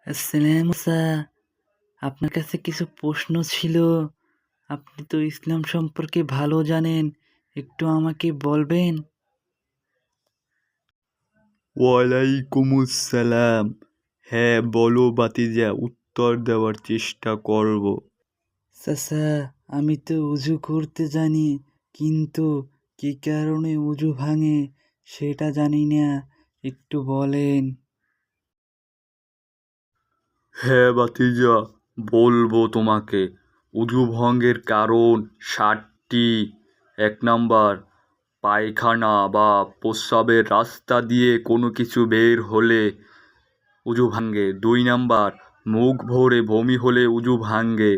আসসালাম আপনার কাছে কিছু প্রশ্ন ছিল। আপনি তো ইসলাম সম্পর্কে ভালো জানেন, একটু আমাকে বলবেন? ওয়ালাইকুম আসসালাম। হ্যাঁ বলো বাতিজা, উত্তর দেওয়ার চেষ্টা করব। চাচা, আমি তো উজু করতে জানি, কিন্তু কী কারণে উজু ভাঙে সেটা জানি না, একটু বলেন। হ্যাঁ বাতিজা, বলবো তোমাকে। উজু ভঙ্গের কারণ 7টি। 1 নাম্বার, পায়খানা বা প্রস্রাবের রাস্তা দিয়ে কোনো কিছু বের হলে উজু ভাঙ্গে। 2 নাম্বার, মুখ ভরে বমি হলে উজু ভাঙ্গে।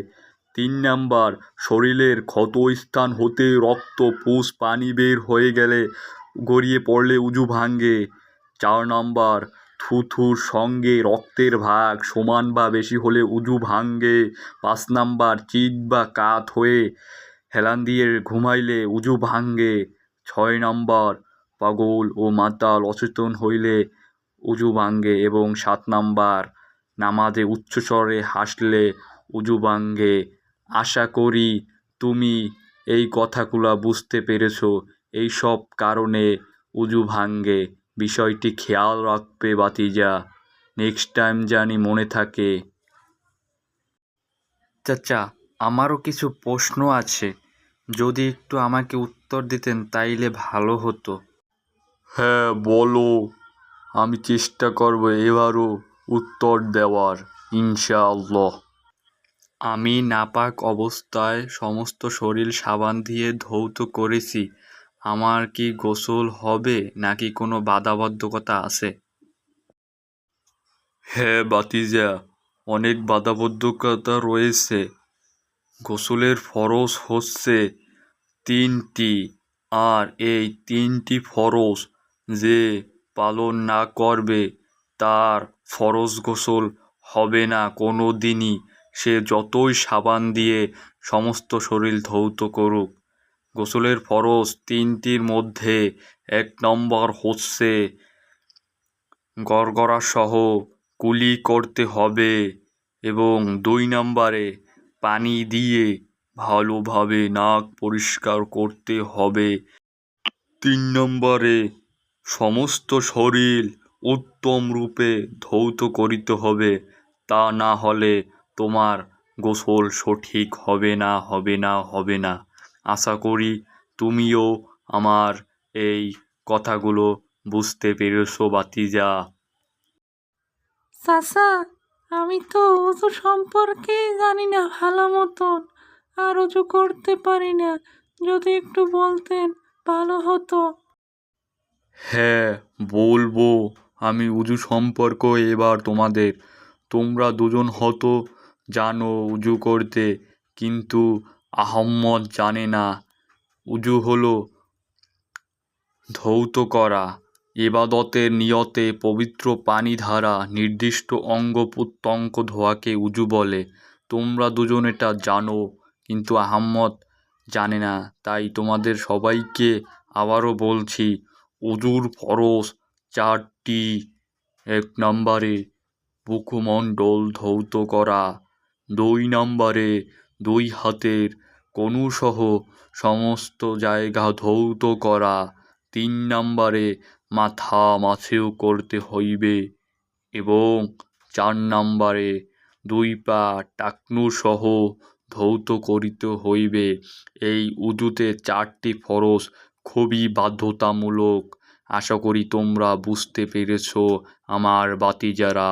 3 নাম্বার, শরীরের ক্ষত স্থান হতে রক্ত পুষ পানি বের হয়ে গেলে গড়িয়ে পড়লে উজু ভাঙ্গে। 4 নাম্বার, থুথুর সঙ্গে রক্তের ভাগ সমান বা বেশি হলে উজু ভাঙ্গে। 5 নাম্বার, চিত বা কাত হয়ে হেলান দিয়ে ঘুমাইলে উজু ভাঙ্গে। 6 নাম্বার, পাগল ও মাতাল অচেতন হইলে উজু ভাঙ্গে। এবং 7 নাম্বার, নামাজে উচ্চস্বরে হাসলে উজু ভাঙ্গে। আশা করি তুমি এই কথাগুলো বুঝতে পেরেছ। এইসব কারণে উজু ভাঙ্গে। বিষয়টি খেয়াল রাখবে বাতিজা, নেক্সট টাইম জানি মনে থাকে। চাচা, আমারও কিছু প্রশ্ন আছে, যদি একটু আমাকে উত্তর দিতেন তাইলে ভালো হতো। হ্যাঁ বলো, আমি চেষ্টা করব এবারও উত্তর দেওয়ার, ইনশাআল্লাহ। আমি নাপাক অবস্থায় সমস্ত শরীর সাবান দিয়ে ধৌত করেছি, আমার কি গোসল হবে নাকি কোনো বাধাবন্ধকতা আছে? হ্যাঁ বাতিজা, অনেক বাধাবন্ধকতা রয়েছে। গোসলের ফরজ হচ্ছে 3টি, আর এই 3টি ফরজ যে পালন না করবে তার ফরজ গোসল হবে না কোনো দিনই, সে যতই সাবান দিয়ে সমস্ত শরীর ধৌত করুক। গোসলের ফরজ 3টির মধ্যে 1 নম্বর হচ্ছে গড়গড়াসহ কুলি করতে হবে, এবং 2 নম্বরে পানি দিয়ে ভালোভাবে নাক পরিষ্কার করতে হবে। 3 নম্বরে সমস্ত শরীর উত্তম রূপে ধৌত করিতে হবে, তা না হলে তোমার গোসল সঠিক হবে না। আশা করি তুমিও আমার এই কথাগুলো বুঝতে পেরেছো বাতিজা। চাচা, আমি তো উজু সম্পর্কে জানি না ভালো মতন, আর উজু করতে পারি না, যদি একটু বলতেন ভালো হতো। হ্যাঁ বলবো, আমি উজু সম্পর্ক এবার তোমাদের। তোমরা দুজন হয়তো জানো উজু করতে, কিন্তু আহম্মদ জানে না। উজু হলো ধৌত করা, ইবাদতের নিয়তে পবিত্র পানি দ্বারা নির্দিষ্ট অঙ্গ প্রত্যঙ্গ ধোয়াকে উজু বলে। তোমরা দুজন এটা জানো, কিন্তু আহম্মদ জানে না। তাই তোমাদের সবাইকে আবারও বলছি, উজুর ফরজ 4টি। 1 নম্বরে মুখমণ্ডল ধৌত করা। 2 নম্বরে 2 হাতের কনুসহ সমস্ত জায়গা ধৌত করা। 3 নম্বরে মাথা মাছেও করতে হইবে, এবং 4 নম্বরে 2 পা টাকনুসহ ধৌত করিতে হইবে। এই উজুতে 4টি ফরজ খুবই বাধ্যতামূলক। আশা করি তোমরা বুঝতে পেরেছ আমার বাতিজারা।